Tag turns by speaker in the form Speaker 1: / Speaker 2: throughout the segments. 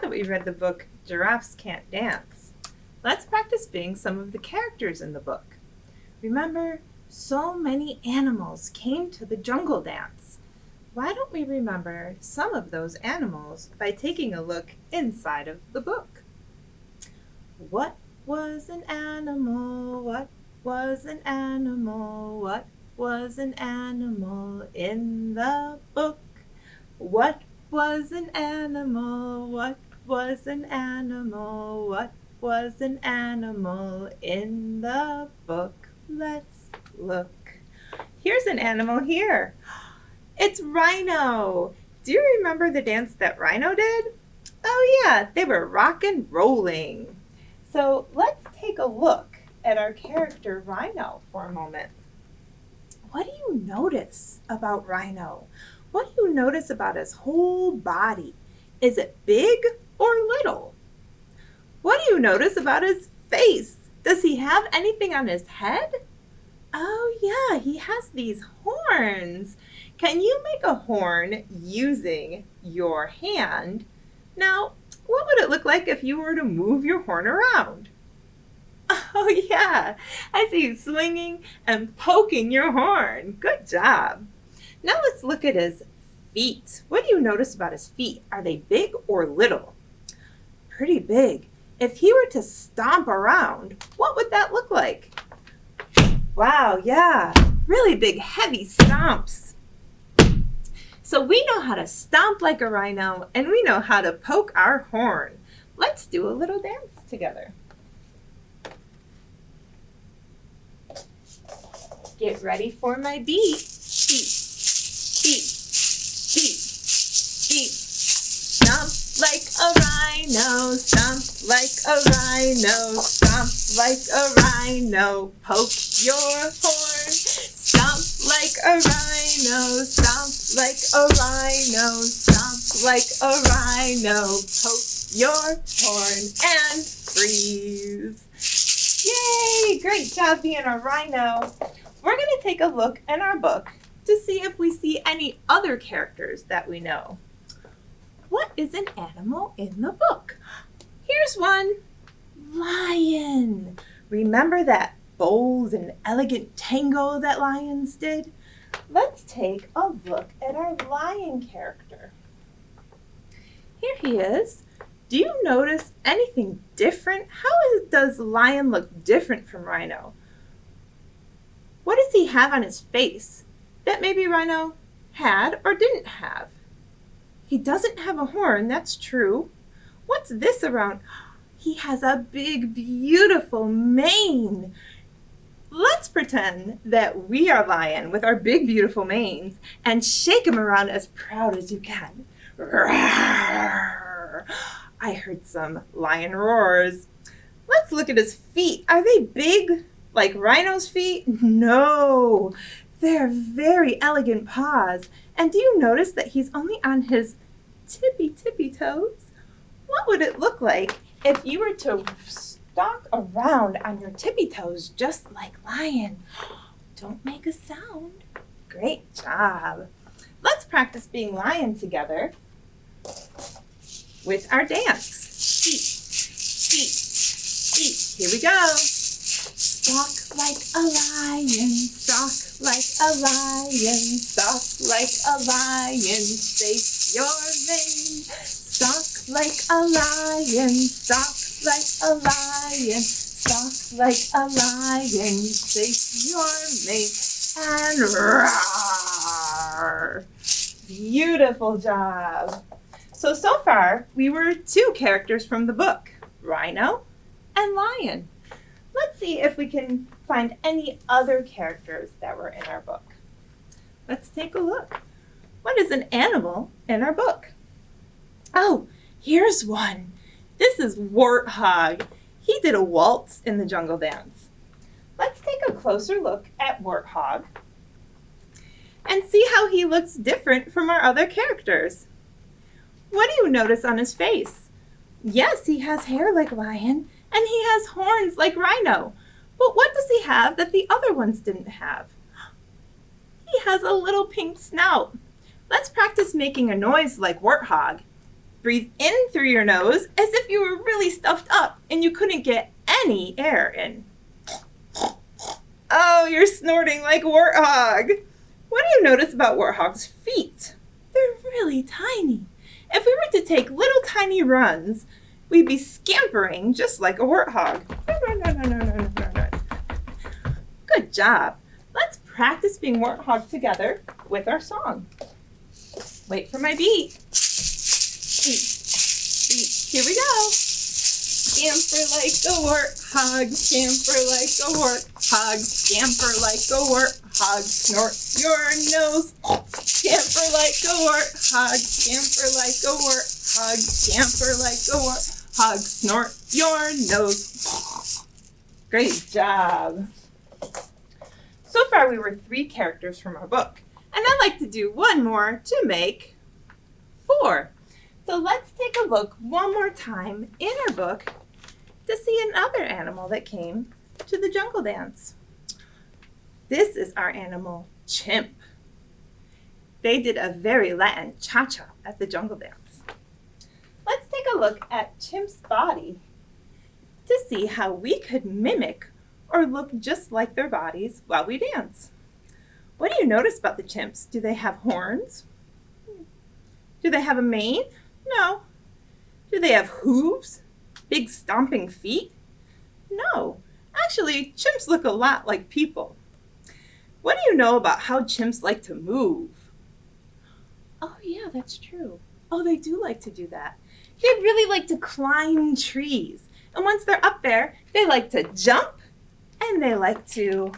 Speaker 1: that we read the book Giraffes Can't Dance, let's practice being some of the characters in the book. Remember, so many animals came to the jungle dance. Why don't we remember some of those animals by taking a look inside of the book? What was an animal? What was an animal? What was an animal in the book? What was an animal? What was an animal? What was an animal in the book? Let's look. Here's an animal here. It's Rhino. Do you remember the dance that Rhino did? Oh yeah, they were rock and rolling. So let's take a look at our character Rhino for a moment. What do you notice about Rhino? What do you notice about his whole body? Is it big or little? What do you notice about his face? Does he have anything on his head? Oh yeah, he has these horns. Can you make a horn using your hand? Now, what would it look like if you were to move your horn around? Oh yeah, I see you swinging and poking your horn. Good job. Now let's look at his feet. What do you notice about his feet? Are they big or little? Pretty big. If he were to stomp around, what would that look like? Wow, yeah, really big, heavy stomps. So we know how to stomp like a rhino, and we know how to poke our horn. Let's do a little dance together. Get ready for my beat. Beat, beat, beat, beat. Stomp like a rhino, stomp like a rhino, stomp like a rhino, poke your horn. Stomp like a rhino, stomp like a rhino, stomp like a rhino, poke your horn and freeze. Yay! Great job being a rhino. We're going to take a look in our book to see if we see any other characters that we know. What is an animal in the book? Here's one. Lion. Remember that bold and elegant tango that lions did? Let's take a look at our lion character. Here he is. Do you notice anything different? How does lion look different from rhino? What does he have on his face that maybe rhino had or didn't have? He doesn't have a horn, that's true. What's this around? He has a big, beautiful mane. Let's pretend that we are lion with our big, beautiful manes and shake him around as proud as you can. Roar. I heard some lion roars. Let's look at his feet. Are they big like rhino's feet? No, they're very elegant paws. And do you notice that he's only on his tippy toes? What would it look like if you were to stalk around on your tippy toes just like lion? Don't make a sound. Great job. Let's practice being lion together with our dance. Feet, feet, feet. Here we go. Stalk like a lion, stalk like a lion, stalk like a lion, shake your mane. Stalk like a lion, stalk like a lion, stalk like a lion, shake your mane, and roar. Beautiful job. So far, we were two characters from the book, Rhino and Lion. Let's see if we can find any other characters that were in our book. Let's take a look. What is an animal in our book? Oh, here's one. This is Warthog. He did a waltz in the jungle dance. Let's take a closer look at Warthog and see how he looks different from our other characters. What do you notice on his face? Yes, he has hair like lion, and he has horns like rhino. But what does he have that the other ones didn't have? He has a little pink snout. Let's practice making a noise like Warthog. Breathe in through your nose as if you were really stuffed up and you couldn't get any air in. Oh, you're snorting like a warthog. What do you notice about warthogs' feet? They're really tiny. If we were to take little tiny runs, we'd be scampering just like a warthog. Good job. Let's practice being warthog together with our song. Wait for my beat. Beat. Here we go. Scamper like a warthog, scamper like a warthog, scamper like a warthog, snort your nose. Scamper like a warthog, scamper like a warthog, scamper like a warthog, snort your nose. Great job. So far we were 3 characters from our book, and I'd like to do one more to make 4. So let's take a look one more time in our book to see another animal that came to the jungle dance. This is our animal, chimp. They did a very Latin cha-cha at the jungle dance. Let's take a look at Chimp's body to see how we could mimic or look just like their bodies while we dance. What do you notice about the chimps? Do they have horns? Do they have a mane? No. Do they have hooves? Big stomping feet? No. Actually, chimps look a lot like people. What do you know about how chimps like to move? Oh yeah, that's true. Oh, they do like to do that. They really like to climb trees. And once they're up there, they like to jump and they like to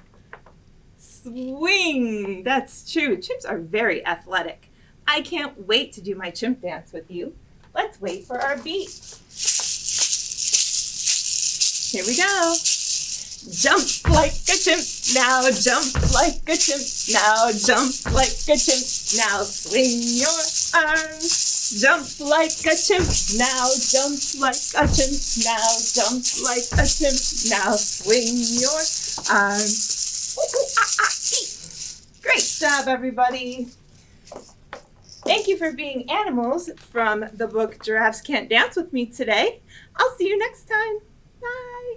Speaker 1: swing. That's true. Chimps are very athletic. I can't wait to do my chimp dance with you. Let's wait for our beat. Here we go. Jump like a chimp, now jump like a chimp, now jump like a chimp, now swing your arms. Jump like a chimp, now jump like a chimp, now jump like a chimp, now swing your arms. Ooh, ooh, ah, ah, ee. Great job, everybody. Thank you for being animals from the book Giraffes Can't Dance with me today. I'll see you next time. Bye.